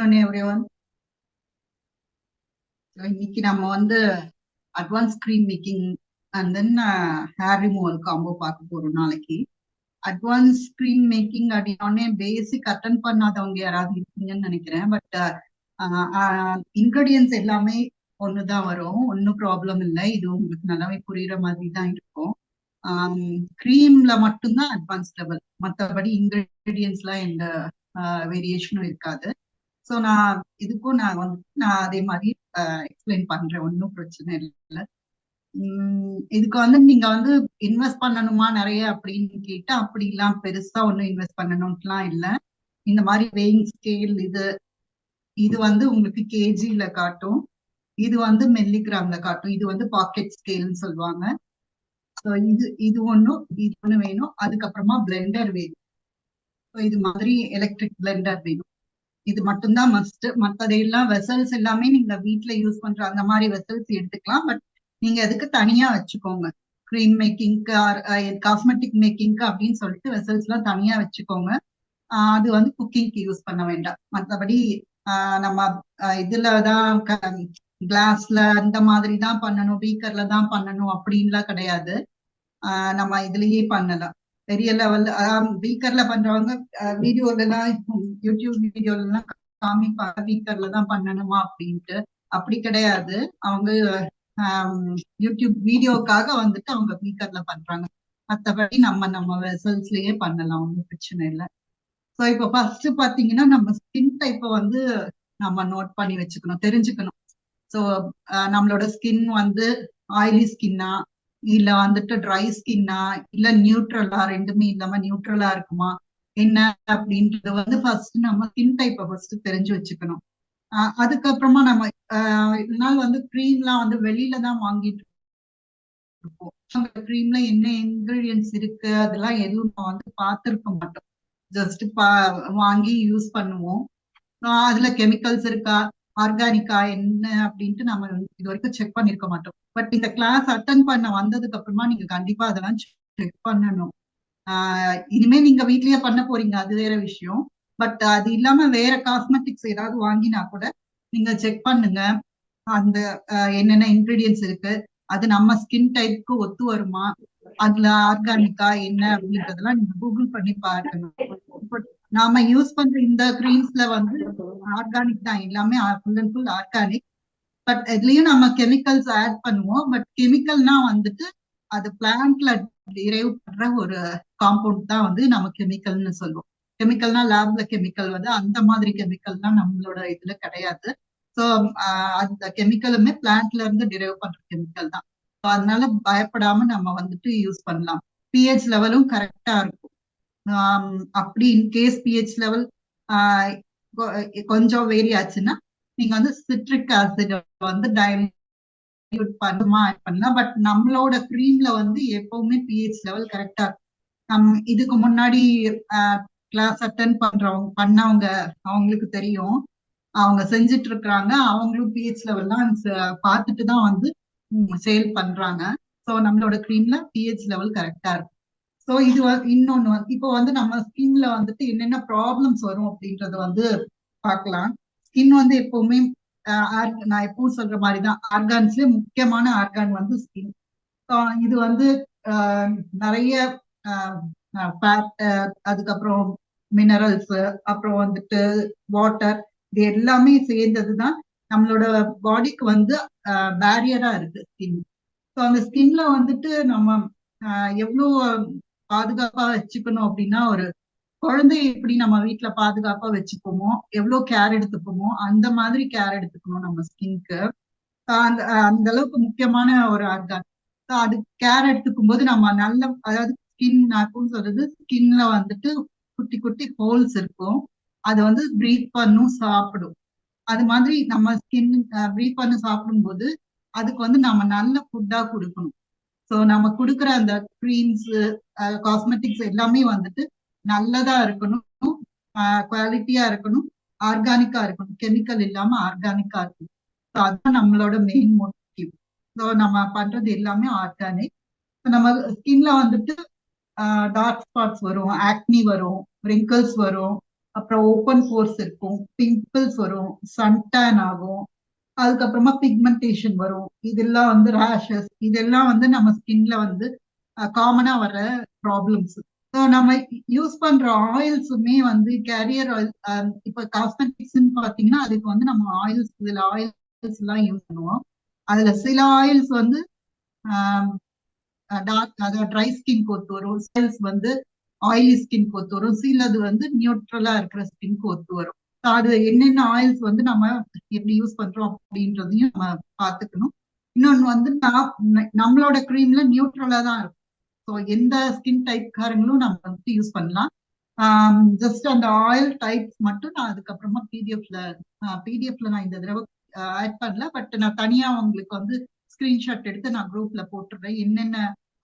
afternoon everyone. So இன்னைக்கு நம்ம வந்து advance cream making and then hair removal combo பார்க்க போறோம் நாளைக்கு. அட்வான்ஸ் க்ரீம் மேக்கிங் அப்படின்னே பேசிக் அட்டன் பண்ணாதவங்க யாராவது இருக்கீங்கன்னு நினைக்கிறேன். பட் இன்கிரீடியன்ஸ் எல்லாமே ஒண்ணுதான் வரும், ஒன்னும் ப்ராப்ளம் இல்லை. இது உங்களுக்கு நல்லாவே புரியுற மாதிரி தான் இருக்கும். க்ரீம்ல மட்டும்தான் அட்வான்ஸ் லெவல், மற்றபடி இன்கிரீடியன்ஸ்லாம் எந்த வேரியேஷனும் இருக்காது. ஸோ நான் இதுக்கும் நான் அதே மாதிரி எக்ஸ்பிளைன் பண்றேன், ஒன்றும் பிரச்சனை இல்லை. இதுக்கு வந்து நீங்க வந்து இன்வெஸ்ட் பண்ணணுமா நிறைய அப்படின்னு கேட்டா, அப்படிலாம் பெருசா ஒன்றும் இன்வெஸ்ட் பண்ணணும்லாம் இல்லை. இந்த மாதிரி வெயிங் ஸ்கேல் இது வந்து உங்களுக்கு கேஜில காட்டும், இது வந்து மில்லிகிராம்ல காட்டும், இது வந்து பாக்கெட் ஸ்கேல்னு சொல்லுவாங்க. ஸோ இது ஒண்ணு வேணும். அதுக்கப்புறமா பிளெண்டர் வேணும். இது மாதிரி எலக்ட்ரிக் பிளெண்டர் வேணும். இது மட்டும்தான் மஸ்ட். மற்றதெல்லாம் வெசல்ஸ் எல்லாமே நீங்க வீட்டுல யூஸ் பண்ற அந்த மாதிரி வெசல்ஸ் எடுத்துக்கலாம். பட் நீங்க அதுக்கு தனியா வச்சுக்கோங்க. க்ரீம் மேக்கிங்க்கு காஸ்மெட்டிக் மேக்கிங்க்கு அப்படின்னு சொல்லிட்டு வெசல்ஸ் எல்லாம் தனியா வச்சுக்கோங்க. அது வந்து குக்கிங்க்கு யூஸ் பண்ண வேண்டாம். மற்றபடி நம்ம இதுலதான் கிளாஸ்ல அந்த மாதிரி தான் பண்ணணும், பீக்கர்ல தான் பண்ணணும் அப்படின்லாம் கிடையாது. நம்ம இதுலயே பண்ணலாம். பெரிய லெவல்ல பீக்கர்ல பண்றவங்க வீடியோல எல்லாம், யூடியூப் வீடியோல எல்லாம் காமிப்பாங்க பீக்கர்ல தான் பண்ணணுமா அப்படின்ட்டு. அப்படி கிடையாது. அவங்க யூடியூப் வீடியோக்காக வந்துட்டு அவங்க பீக்கர்ல பண்றாங்க. மற்றபடி நம்ம வெசல்ஸ்லயே பண்ணலாம், ஒன்றும் பிரச்சனை இல்லை. ஸோ இப்போ ஃபர்ஸ்ட் பாத்தீங்கன்னா நம்ம ஸ்கின் டைப்பை வந்து நம்ம நோட் பண்ணி வச்சுக்கணும், தெரிஞ்சுக்கணும். ஸோ நம்மளோட ஸ்கின் வந்து ஆயிலி ஸ்கின்னா, இல்ல வந்துட்டு ட்ரை ஸ்கின்னா, இல்ல நியூட்ரலா, ரெண்டுமே இல்லாம நியூட்ரலா இருக்குமா என்ன அப்படின்றது வந்து ஃபர்ஸ்ட் நம்ம ஸ்கின் டைப்பை ஃபர்ஸ்ட் தெரிஞ்சு வச்சுக்கணும். அதுக்கப்புறமா நம்ம இதனால வந்து க்ரீம்லாம் வந்து வெளியில தான் வாங்கிட்டு இருப்போம். அந்த க்ரீம்ல என்ன இன்கிரீடியன்ஸ் இருக்கு அதெல்லாம் எதுவும் நம்ம வந்து பார்த்திருக்க மாட்டோம். ஜஸ்ட் வாங்கி யூஸ் பண்ணுவோம். அதுல கெமிக்கல்ஸ் இருக்கா, ஆர்கானிக்கா என்ன அப்படின்ட்டு நம்ம இது வரைக்கும் செக் பண்ணிருக்க மாட்டோம். பட் இந்த கிளாஸ் அட்டன் பண்ண வந்ததுக்கு அப்புறமா நீங்க கண்டிப்பா அதெல்லாம் செக் பண்ணணும். இனிமே நீங்க வீட்லயே பண்ண போறீங்க, அது வேற விஷயம். பட் அது இல்லாம வேற காஸ்மெட்டிக்ஸ் ஏதாவது வாங்கினா கூட நீங்க செக் பண்ணுங்க, அந்த என்னென்ன இன்கிரீடியன்ஸ் இருக்கு, அது நம்ம ஸ்கின் டைப்புக்கு ஒத்து வருமா, அதுல ஆர்கானிக்கா என்ன அப்படின்றதெல்லாம் நீங்க கூகுள் பண்ணி பார்க்கணும். நாம யூஸ் பண்ற இந்த கிரீம்ஸ்ல வந்து ஆர்கானிக் தான், எல்லாமே full and full organic. But இதுலயும் நம்ம கெமிக்கல்ஸ் ஆட் பண்ணுவோம். பட் கெமிக்கல்னா வந்துட்டு அது பிளான்ட்ல டிரைவ் பண்ற ஒரு காம்பவுண்ட் தான் வந்து நம்ம கெமிக்கல்னு சொல்லுவோம். கெமிக்கல்னா லேப்ல கெமிக்கல் வந்து அந்த மாதிரி கெமிக்கல் தான் நம்மளோட இதுல கிடையாது. ஸோ அந்த கெமிக்கலுமே பிளான்ட்ல இருந்து டிரைவ் பண்ற கெமிக்கல் தான். ஸோ அதனால பயப்படாம நம்ம வந்துட்டு யூஸ் பண்ணலாம். பிஹெச் லெவலும் கரெக்டா இருக்கும். அப்படி இன்கேஸ் பிஹெச் லெவல் கொஞ்சம் வேரி ஆச்சுன்னா நீங்க வந்து சிட்ரிக் ஆசிட் வந்து டைல்யூட் பண்ணலாம். பட் நம்மளோட க்ரீம்ல வந்து எப்பவுமே பிஹெச் லெவல் கரெக்டா இருக்கும். இதுக்கு முன்னாடி கிளாஸ் அட்டன் பண்ணவங்க அவங்களுக்கு தெரியும், அவங்க செஞ்சுட்டு இருக்கிறாங்க. அவங்களும் பிஹெச் லெவல்லாம் பார்த்துட்டு தான் வந்து சேல் பண்றாங்க. ஸோ நம்மளோட க்ரீம்ல பிஹெச் லெவல் கரெக்டா இருக்கும். ஸோ இது இன்னொன்னு இப்போ வந்து நம்ம ஸ்கின்ல வந்துட்டு என்னென்ன ப்ராப்ளம்ஸ் வரும் அப்படின்றத வந்து பார்க்கலாம். ஸ்கின் வந்து எப்பவுமே நான் எப்பவும் சொல்ற மாதிரிதான், ஆர்கான்ஸ்ல முக்கியமான ஆர்கான் வந்து ஸ்கின். இது வந்து நிறைய ஃபேட், அதுக்கப்புறம் மினரல்ஸ், அப்புறம் வந்துட்டு வாட்டர், இது எல்லாமே சேர்ந்ததுதான் நம்மளோட பாடிக்கு வந்து பேரியரா இருக்கு ஸ்கின். ஸோ அந்த ஸ்கின்ல வந்துட்டு நம்ம எவ்வளவு பாதுகாப்பா வச்சுக்கணும் அப்படின்னா, ஒரு குழந்தைய எப்படி நம்ம வீட்டுல பாதுகாப்பா வச்சுப்போமோ, எவ்வளவு கேர் எடுத்துப்போமோ அந்த மாதிரி கேர் எடுத்துக்கணும் நம்ம ஸ்கின்க்கு. அந்த அந்த அளவுக்கு முக்கியமான ஒரு ஆர்கான். அது கேர் எடுத்துக்கும் போது நம்ம நல்ல, அதாவது ஸ்கின் நாக்குன்னு சொல்றது, ஸ்கின்ல வந்துட்டு குட்டி குட்டி ஹோல்ஸ் இருக்கும். அது வந்து பிரீத் பண்ணும், சாப்பிடும். அது மாதிரி நம்ம ஸ்கின் பிரீத் பண்ண சாப்பிடும்போது அதுக்கு வந்து நம்ம நல்ல ஃபுட்டா கொடுக்கணும். ஸோ நம்ம கொடுக்குற அந்த க்ரீம்ஸ், காஸ்மெட்டிக்ஸ் எல்லாமே வந்துட்டு நல்லதா இருக்கணும், குவாலிட்டியா இருக்கணும், ஆர்கானிக்கா இருக்கணும், கெமிக்கல் இல்லாம ஆர்கானிக்கா இருக்கணும். ஸோ அதுதான் நம்மளோட மெயின் மோட்டிவ். ஸோ நம்ம பண்றது எல்லாமே ஆர்கானிக். நம்ம ஸ்கின்ல வந்துட்டு டார்க் ஸ்பாட்ஸ் வரும், ஆக்னி வரும், ரிங்கிள்ஸ் வரும், அப்புறம் ஓப்பன் போர்ஸ் இருக்கும், பிம்பிள்ஸ் வரும், சன்டான் ஆகும், அதுக்கப்புறமா பிக்மெண்டேஷன் வரும். இதெல்லாம் வந்து ரேஷஸ், இதெல்லாம் வந்து நம்ம ஸ்கின்ல வந்து காமனா வர ப்ராப்ளம்ஸ். ஸோ நம்ம யூஸ் பண்ற ஆயில்ஸுமே வந்து கேரியர் ஆயில். இப்போ காஸ்மெட்டிக்ஸ்ன்னு பாத்தீங்கன்னா அதுக்கு வந்து நம்ம ஆயில்ஸ், இதுல ஆயில்ஸ் எல்லாம் யூஸ் பண்ணுவோம். அதுல சில ஆயில்ஸ் வந்து டார்க், அதாவது ட்ரை ஸ்கின் ஒத்து வரும், செல்ஸ் வந்து ஆயிலி ஸ்கின் ஒத்து வரும், சிலது வந்து நியூட்ரலா இருக்கிற ஸ்கின்க்கு ஒத்து வரும். அது என்னென்ன ஆயில்ஸ் வந்து நம்ம எப்படி யூஸ் பண்றோம் அப்படின்றதையும் நம்ம பார்த்துக்கணும். இன்னொன்னு வந்து நம்மளோட கிரீம்ல நியூட்ரலா தான் இருக்கும். ஸோ எந்த ஸ்கின் டைப்காரங்களும் நம்ம வந்து யூஸ் பண்ணலாம். ஜஸ்ட் அந்த ஆயில் டைப்ஸ் மட்டும் நான் அதுக்கப்புறமா பிடிஎஃப்ல நான் இந்த தடவை ஆட் பண்ணல. பட் நான் தனியா உங்களுக்கு வந்து ஸ்கிரீன்ஷாட் எடுத்து நான் குரூப்ல போட்டுடுறேன். என்னென்ன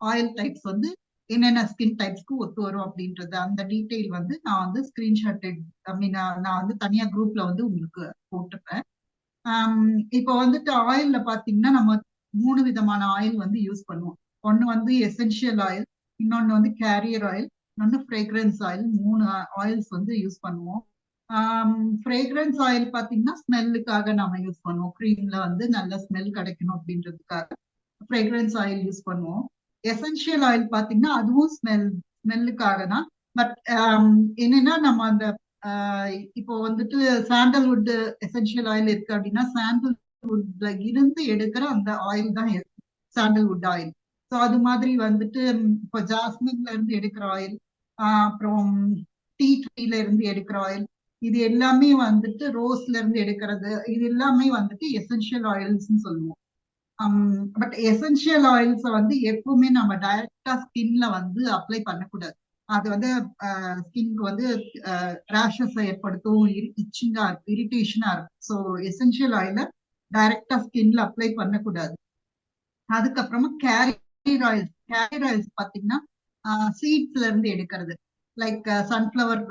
ஆயில் டைப்ஸ் வந்து என்னென்ன ஸ்கின் டைப்ஸ்க்கு ஒத்து வரும் அப்படின்றது அந்த டீட்டெயில் வந்து நான் வந்து ஸ்கிரீன்ஷாட் ஐ மீன் நான் வந்து தனியா குரூப்ல வந்து உங்களுக்கு போட்டுருப்பேன். இப்போ வந்துட்டு ஆயில்ல பாத்தீங்கன்னா நம்ம 3 விதமான ஆயில் வந்து யூஸ் பண்ணுவோம். ஒன்னு வந்து எசென்ஷியல் ஆயில், இன்னொன்னு வந்து கேரியர் ஆயில், இன்னொன்னு ஃப்ரேக்ரன்ஸ் ஆயில். 3 ஆயில்ஸ் வந்து யூஸ் பண்ணுவோம். ஃப்ரேக்ரன்ஸ் ஆயில் பாத்தீங்கன்னா ஸ்மெல்லுக்காக நம்ம யூஸ் பண்ணுவோம். கிரீம்ல வந்து நல்ல ஸ்மெல் கிடைக்கணும் அப்படின்றதுக்காக ஃப்ரேக்ரன்ஸ் ஆயில் யூஸ் பண்ணுவோம். எசென்ஷியல் ஆயில் பாத்தீங்கன்னா அதுவும் ஸ்மெல்லுக்காக தான். பட் என்னன்னா நம்ம அந்த இப்போ வந்துட்டு சாண்டல்வுட் எசென்ஷியல் ஆயில் இருக்கு அப்படின்னா சாண்டல்வுட்ல இருந்து எடுக்கிற அந்த ஆயில் தான் சாண்டல்வுட் ஆயில். ஸோ அது மாதிரி வந்துட்டு இப்போ ஜாஸ்மின்ல இருந்து எடுக்கிற ஆயில், அப்புறம் டீ ட்ரீல இருந்து எடுக்கிற ஆயில், இது எல்லாமே வந்துட்டு ரோஸ்ல இருந்து எடுக்கிறது, இது எல்லாமே வந்துட்டு எசென்ஷியல் ஆயில்ஸ்ன்னு சொல்லுவோம். பட் எசென்ஷியல் ஆயில்ஸை வந்து எப்பவுமே நம்ம டைரக்டா ஸ்கின்ல வந்து அப்ளை பண்ணக்கூடாது. அது வந்து ஸ்கின்க்கு வந்து ரேஷஸ் ஏற்படுத்தும், இச்சிங்கா இருக்கும், இரிட்டேஷனா இருக்கும். ஸோ எசென்ஷியல் ஆயில டைரக்டா ஸ்கின்ல அப்ளை பண்ணக்கூடாது. அதுக்கப்புறமா கேரியர் ஆயில்ஸ் பாத்தீங்கன்னா சீட்ஸ்ல இருந்து எடுக்கிறது, லைக் சன்ஃபிளவர்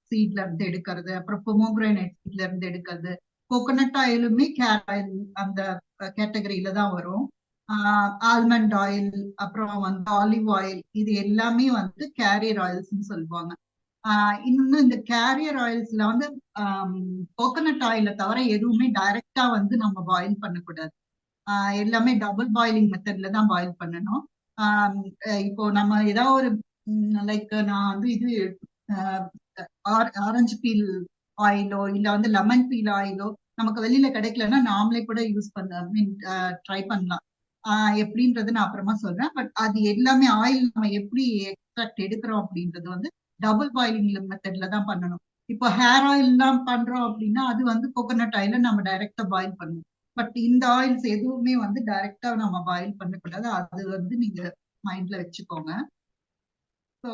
சீட்ல இருந்து எடுக்கிறது, அப்புறம் பொமோகிரானேட் சீட்ல இருந்து எடுக்கிறது. கோகோனட் ஆயிலுமே ஆயில் அந்த கேட்டகரியில தான் வரும். ஆல்மண்ட் ஆயில், அப்புறம் வந்து ஆலிவ் ஆயில், இது எல்லாமே வந்து கேரியர் ஆயில்ஸ்ன்னு சொல்லுவாங்க. இன்னொன்னு இந்த கேரியர் ஆயில்ஸ்ல வந்து கோகோனட் ஆயில தவிர எதுவுமே டைரக்டா வந்து நம்ம பாயில் பண்ணக்கூடாது. எல்லாமே டபுள் பாயிலிங் மெத்தட்ல தான் பாயில் பண்ணணும். இப்போ நம்ம ஏதாவது ஒரு லைக் நான் வந்து இது ஆரஞ்சு பீல் ஆயிலோ இல்ல வந்து லெமன் பீல் ஆயிலோ நமக்கு வெளியில கிடைக்கலன்னா நாமளே கூட யூஸ் பண்ண மீன் ட்ரை பண்ணலாம். எப்படின்றது நான் அப்புறமா சொல்றேன். பட் அது எல்லாமே ஆயில் நம்ம எப்படி எக்ஸ்ட்ராக்ட் எடுக்கிறோம் அப்படின்றது வந்து டபுள் பாயிலிங் மெத்தட்ல தான் பண்ணணும். இப்போ ஹேர் ஆயில் எல்லாம் பண்றோம் அப்படின்னா அது வந்து கோகோனட் ஆயில நம்ம டைரக்டா பாயில் பண்ணணும். பட் இந்த ஆயில்ஸ் எதுவுமே வந்து டைரக்டா நம்ம பாயில் பண்ணக்கூடாது. அது வந்து நீங்க மைண்ட்ல வச்சுக்கோங்க. So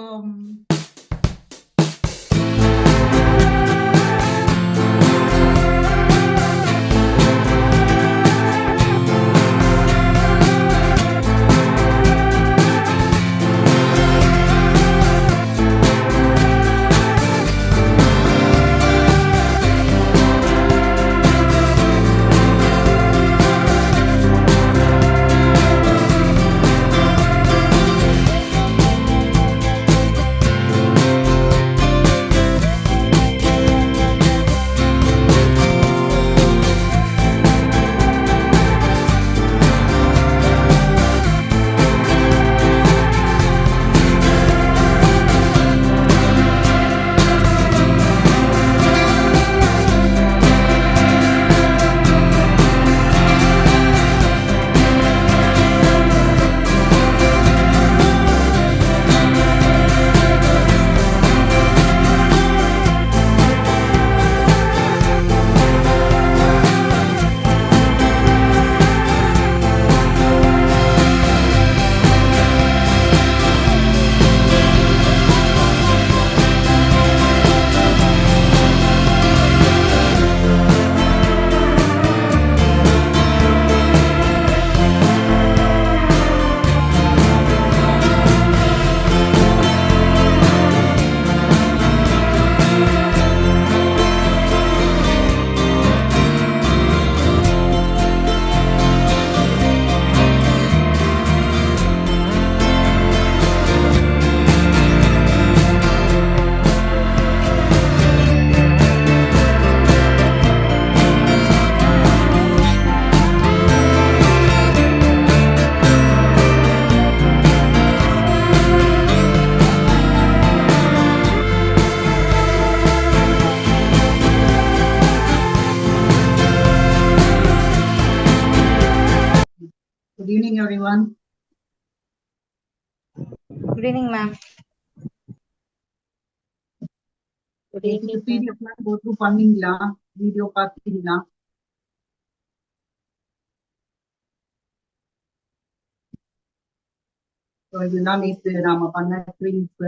everyone. Good evening, ma'am. Good evening, PDF எல்லாம் go through பண்ணீங்களா? வீடியோ பார்த்தீங்களா? இதுதான் நேற்று நாம பண்ண ட்ரீம்ஸ்.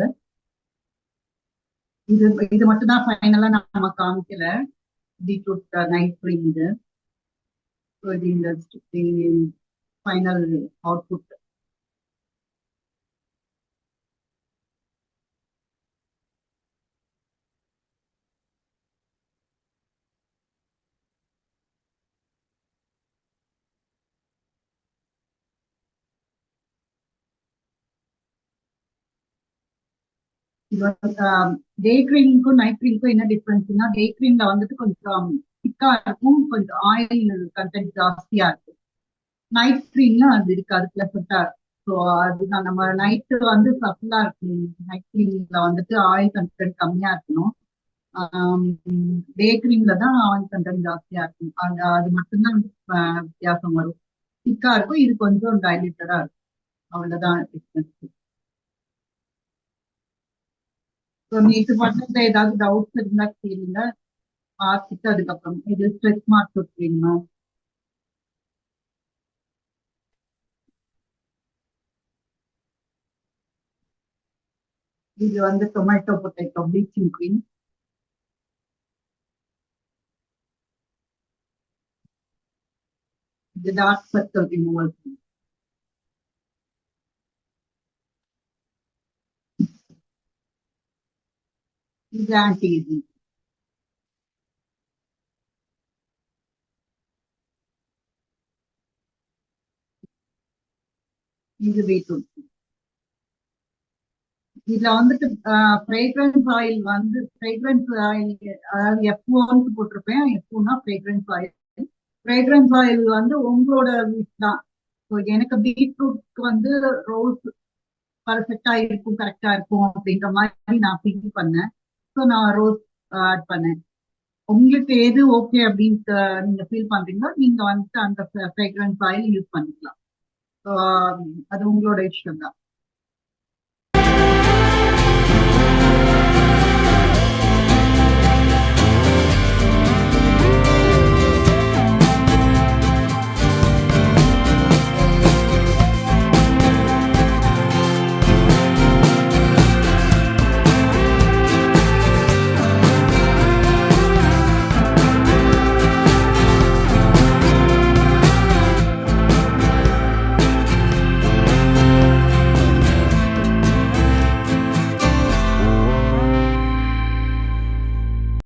இது மட்டும் தான் ஃபைனலா நாம காமிக்கல. பீட்ரூட் நைட் ட்ரீம் இது. இந்த ஃபைனல் அவுட்புட். டே கிரீமுக்கும் நைட் கிரீமுக்கும் என்ன டிஃபரன்ஸ்னா, டே கிரீம்ல வந்துட்டு கொஞ்சம் திக்கா இருக்கும், கொஞ்சம் ஆயில் கண்டென்ட் ஜாஸ்தியா இருக்கும். நைட் கிரீம்ல அது இருக்காது, பிளசண்டா இருக்கும். ஸோ அதுதான் நம்ம நைட்டு வந்து சஃபிளா இருக்கும். நைட் கிரீம்ல வந்துட்டு ஆயில் கண்டென்ட் கம்மியா இருக்கணும். டே கிரீம்ல தான் ஆயில் கண்டென்ட் ஜாஸ்தியா இருக்கும். அது மட்டும்தான் வித்தியாசம் வரும். திக்கா இருக்கும், இது கொஞ்சம் டைல்யூட்டடா இருக்கும். அவ்வளவுதான் டிஃபரன்ஸ். நேற்று பண்ணதுல ஏதாவது டவுட்ஸ் இருந்தா கேளுங்க, பார்த்துட்டு அதுக்கப்புறம். இது ஸ்ட்ரெச் மார்க் கொடுக்குறீங்களா? இது வந்து டொமேட்டோ பொட்டேட்டோ ப்ளீச்சிங் கிரீம். இது டார்க் சர்க்கிள் ரிமூவல். இது ஆன்டி ஏஜிங். இது பீட்ரூட். இதுல வந்துட்டு ஃப்ரேக்ரன்ஸ் ஆயில் வந்து ஃப்ரேக்ரன்ஸ் ஆயில், அதாவது F1 போட்டிருப்பேன். F2னா ஃப்ரேக்ரன்ஸ் ஆயில். ஃப்ரேக்ரன்ஸ் ஆயில் வந்து உங்களோட விஷ் தான். ஸோ எனக்கு பீட்ரூட்க்கு வந்து ரோஸ் பர்ஃபெக்டா இருக்கும், கரெக்டா இருக்கும் அப்படின்ற மாதிரி நான் ஃபீல் பண்ணேன். ஸோ நான் ரோஸ் ஆட் பண்ணேன். உங்களுக்கு எது ஓகே அப்படின்னு நீங்க ஃபீல் பண்றீங்களோ நீங்க வந்துட்டு அந்த ஃப்ரேக்ரன்ஸ் ஆயில் யூஸ் பண்ணிக்கலாம். அது உங்களோட இஷ்டம் தான்.